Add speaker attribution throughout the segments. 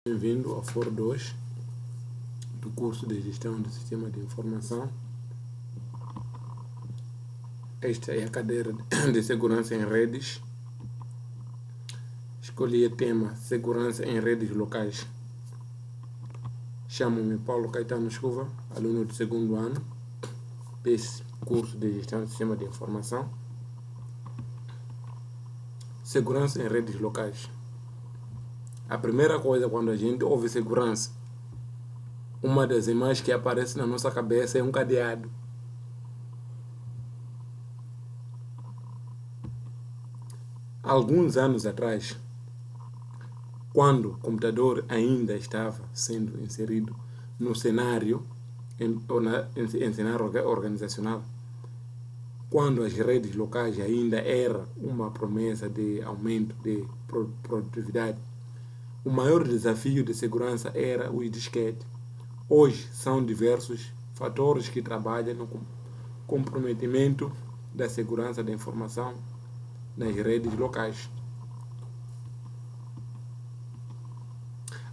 Speaker 1: Bem-vindo ao Foro 2 do curso de Gestão do Sistema de Informação. Esta é a cadeira de Segurança em Redes. Escolhi o tema Segurança em Redes Locais. Chamo-me Paulo Caetano Chuva, aluno do segundo ano desse curso de Gestão do Sistema de Informação. Segurança em redes locais. A primeira coisa quando a gente ouve segurança, uma das imagens que aparece na nossa cabeça é um cadeado. Alguns anos atrás, quando o computador ainda estava sendo inserido no cenário, em cenário organizacional, quando as redes locais ainda era uma promessa de aumento de produtividade, o maior desafio de segurança era o disquete. Hoje são diversos fatores que trabalham no comprometimento da segurança da informação nas redes locais.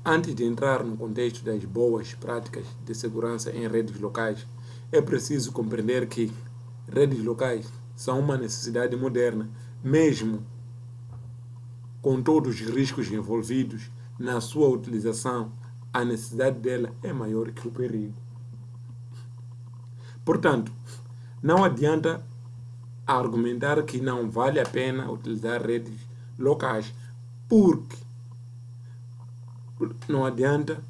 Speaker 1: Antes de entrar no contexto das boas práticas de segurança em redes locais, é preciso compreender que redes locais são uma necessidade moderna, mesmo com todos os riscos envolvidos na sua utilização. A necessidade dela é maior que o perigo. Portanto, não adianta argumentar que não vale a pena utilizar redes locais, porque não adianta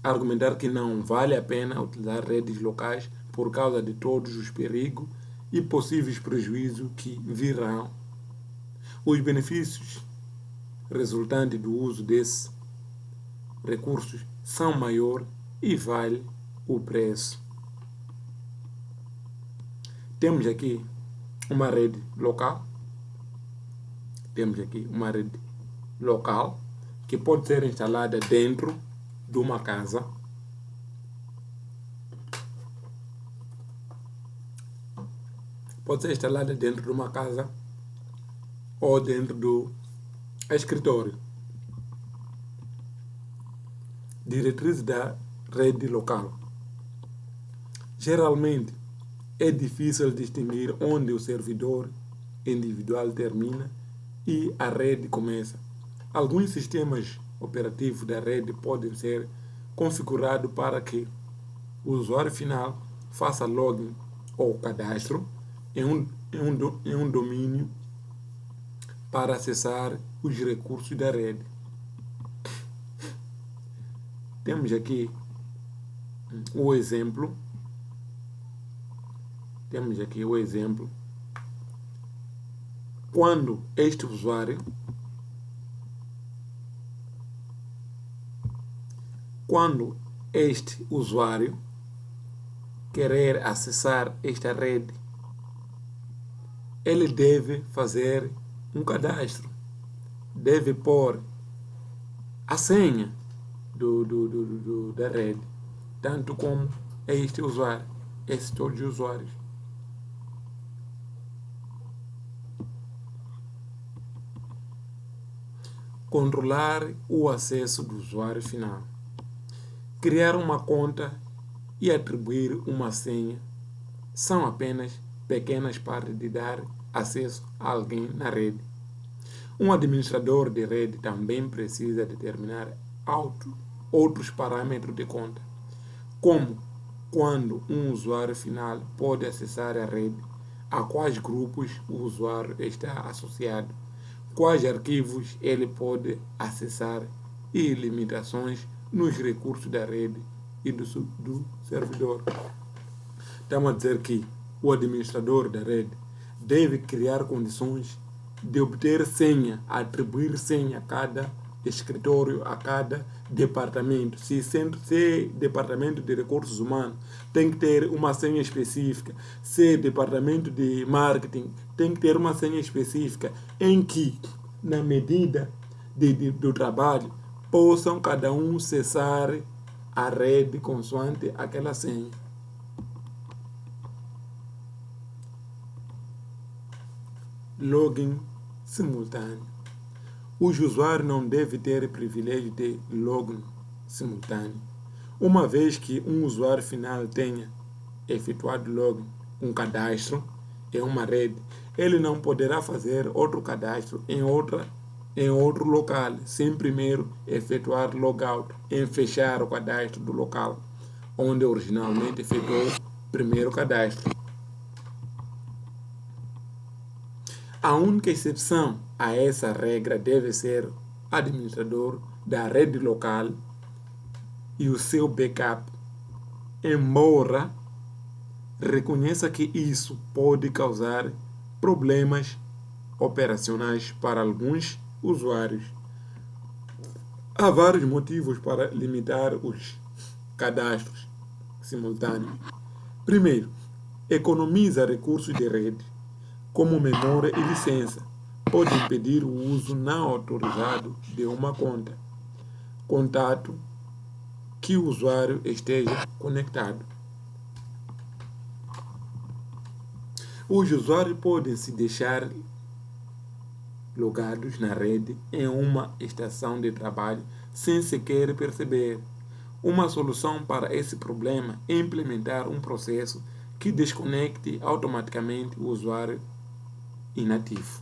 Speaker 1: argumentar que não vale a pena utilizar redes locais por causa de todos os perigos e possíveis prejuízos que virão. Os benefícios resultantes do uso desses recursos são maiores e vale o preço. Temos aqui uma rede local. Que pode ser instalada dentro de uma casa. Pode ser instalada dentro de uma casa ou dentro do escritório. Diretriz da rede local. Geralmente, é difícil distinguir onde o servidor individual termina e a rede começa. Alguns sistemas operativos da rede podem ser configurados para que o usuário final faça login ou cadastro em um domínio para acessar os recursos da rede. Temos aqui o exemplo. Quando este usuário querer acessar esta rede, ele deve fazer um cadastro, deve pôr a senha da rede, tanto como este usuário, todos os usuários. Controlar o acesso do usuário final. Criar uma conta e atribuir uma senha são apenas pequenas partes de dar acesso a alguém na rede. Um administrador de rede também precisa determinar outros parâmetros de conta, como quando um usuário final pode acessar a rede, a quais grupos o usuário está associado, quais arquivos ele pode acessar e limitações nos recursos da rede e do servidor. Estamos a dizer que o administrador da rede deve criar condições de obter senha, atribuir senha a cada escritório, a cada departamento. Se departamento de recursos humanos, tem que ter uma senha específica. Se departamento de marketing, tem que ter uma senha específica em que, na medida do trabalho, possam cada um acessar a rede consoante aquela senha. Login simultâneo. O usuário não deve ter privilégio de login simultâneo. Uma vez que um usuário final tenha efetuado login, um cadastro em uma rede, ele não poderá fazer outro cadastro em outro local, sem primeiro efetuar logout em fechar o cadastro do local onde originalmente efetuou o primeiro cadastro. A única exceção a essa regra deve ser o administrador da rede local e o seu backup, embora reconheça que isso pode causar problemas operacionais para alguns usuários. Há vários motivos para limitar os cadastros simultâneos. Primeiro, economiza recursos de rede, como memória e licença. Pode impedir o uso não autorizado de uma conta, contato que o usuário esteja conectado. Os usuários podem se deixar logados na rede em uma estação de trabalho sem sequer perceber. Uma solução para esse problema é implementar um processo que desconecte automaticamente o usuário inativo.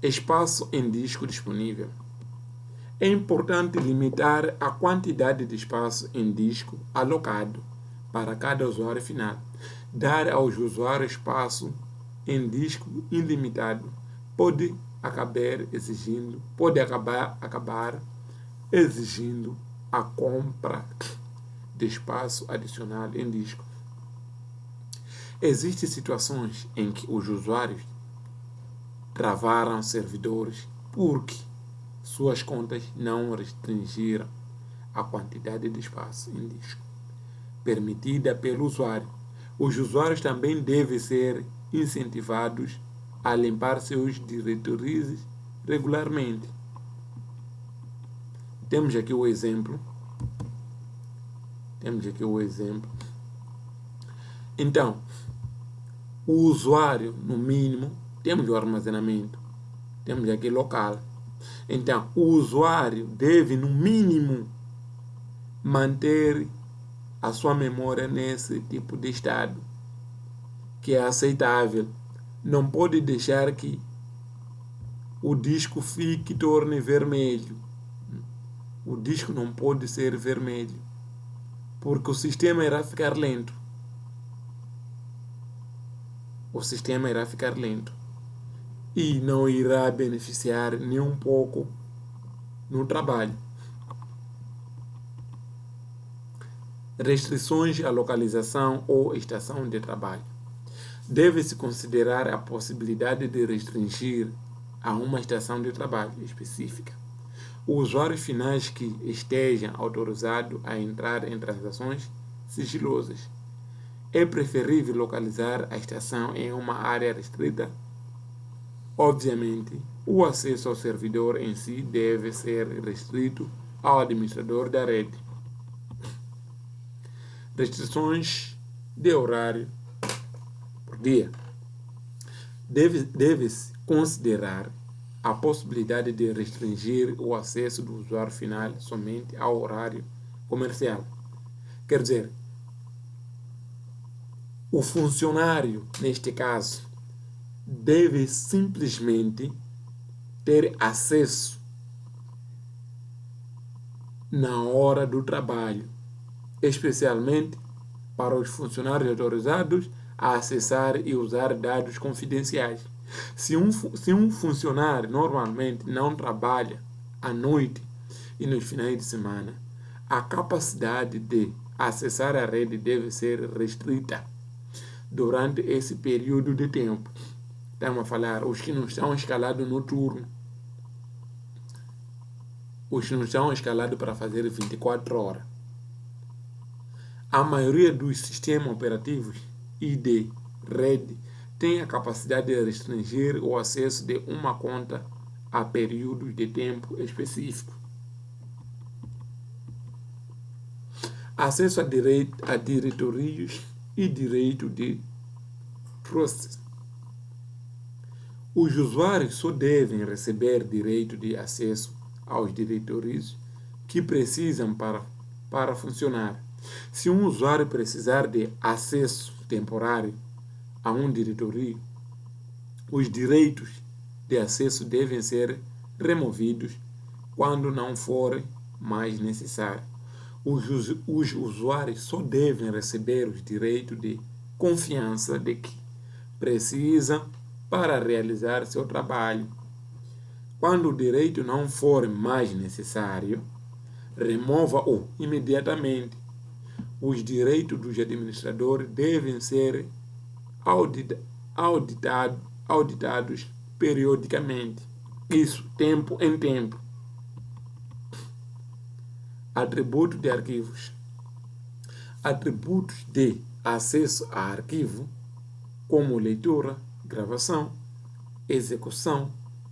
Speaker 1: Espaço em disco disponível. É importante limitar a quantidade de espaço em disco alocado para cada usuário final. Dar aos usuários espaço em disco ilimitado pode acabar exigindo a compra de espaço adicional em disco. Existem situações em que os usuários travaram servidores porque suas contas não restringiram a quantidade de espaço em disco permitida pelo usuário. Os usuários também devem ser incentivados a limpar seus diretrizes regularmente. Temos aqui o exemplo. Então, o usuário, no mínimo, temos o armazenamento. Temos aqui local. Então, o usuário deve, no mínimo, manter a sua memória nesse tipo de estado, que é aceitável. Não pode deixar que o disco torne vermelho. O disco não pode ser vermelho, porque o sistema irá ficar lento. E não irá beneficiar nem um pouco no trabalho. Restrições à localização ou estação de trabalho. Deve-se considerar a possibilidade de restringir a uma estação de trabalho específica os usuários finais que estejam autorizados a entrar em transações sigilosas. É preferível localizar a estação em uma área restrita. Obviamente, o acesso ao servidor em si deve ser restrito ao administrador da rede. Restrições de horário por dia. Deve-se considerar a possibilidade de restringir o acesso do usuário final somente ao horário comercial. Quer dizer, o funcionário, neste caso, deve simplesmente ter acesso na hora do trabalho, especialmente para os funcionários autorizados a acessar e usar dados confidenciais. Se um funcionário normalmente não trabalha à noite e nos finais de semana, a capacidade de acessar a rede deve ser restrita durante esse período de tempo. Estamos a falar os que não estão escalados no turno, os que não estão escalados para fazer 24 horas. A maioria dos sistemas operativos e de rede tem a capacidade de restringir o acesso de uma conta a períodos de tempo específico. Acesso a diretórios e direito de process. Os usuários só devem receber direito de acesso aos diretórios que precisam para funcionar. Se um usuário precisar de acesso temporário a um diretório, os direitos de acesso devem ser removidos quando não for mais necessário. Os usuários só devem receber os direitos de confiança de que precisam para realizar seu trabalho. Quando o direito não for mais necessário, remova-o imediatamente. Os direitos dos administradores devem ser auditados periodicamente. Isso, tempo em tempo. Atributos de arquivos. Atributos de acesso a arquivo, como leitura, gravação, execução,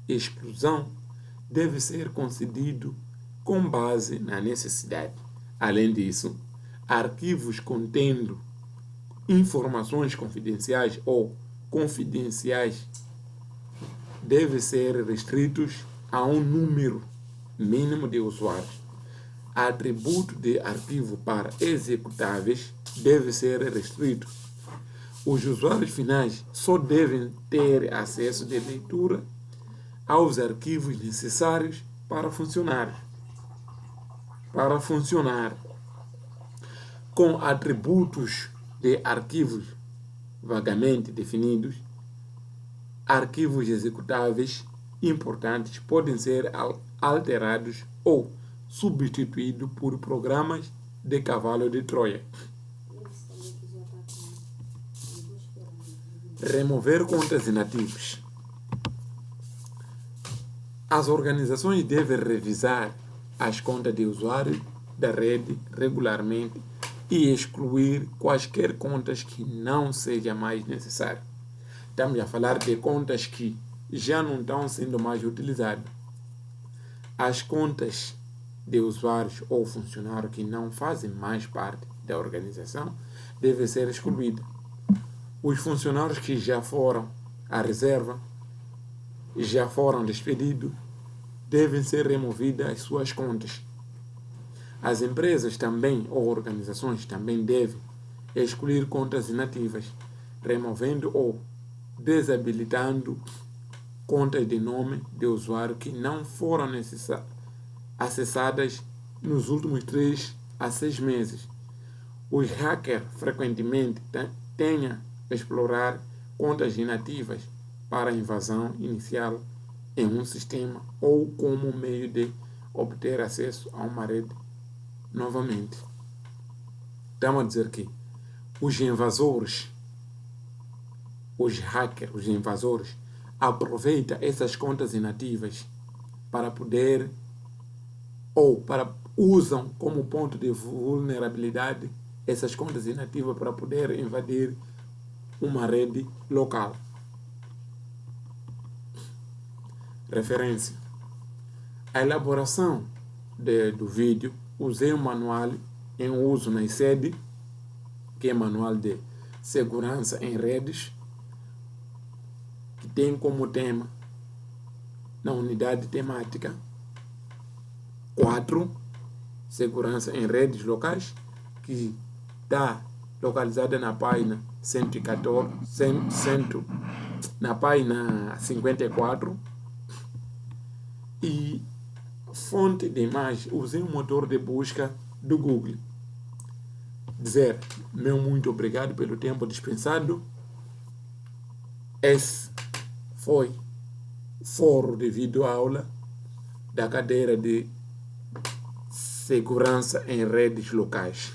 Speaker 1: exclusão, deve ser concedido com base na necessidade. Além disso, arquivos contendo informações confidenciais ou confidenciais devem ser restritos a um número mínimo de usuários. Atributo de arquivo para executáveis deve ser restrito. Os usuários finais só devem ter acesso de leitura aos arquivos necessários para funcionar. Com atributos de arquivos vagamente definidos, arquivos executáveis importantes podem ser alterados ou substituídos por programas de cavalo de Troia. Remover contas inativas. As organizações devem revisar as contas de usuários da rede regularmente e excluir quaisquer contas que não seja mais necessário. Estamos a falar de contas que já não estão sendo mais utilizadas. As contas de usuários ou funcionários que não fazem mais parte da organização devem ser excluídas. Os funcionários que já foram à reserva, já foram despedidos, devem ser removidas as suas contas. As empresas também, ou organizações também devem excluir contas inativas, removendo ou desabilitando contas de nome de usuário que não foram acessadas nos últimos 3 a 6 meses. Os hackers frequentemente tendem a explorar contas inativas para invasão inicial em um sistema ou como meio de obter acesso a uma rede novamente. Estamos a dizer que os invasores, os hackers, os invasores, aproveitam essas contas inativas para poder usam como ponto de vulnerabilidade essas contas inativas para poder invadir uma rede local. Referência. A elaboração do vídeo, usei um manual em uso na ICED, que é Manual de Segurança em Redes, que tem como tema, na unidade temática 4, Segurança em Redes Locais, que está localizada na página 114, na página 54, e fonte de imagem, usei um motor de busca do Google. Dizer meu muito obrigado pelo tempo dispensado. Esse foi o foro de videoaula da cadeira de Segurança em Redes Locais.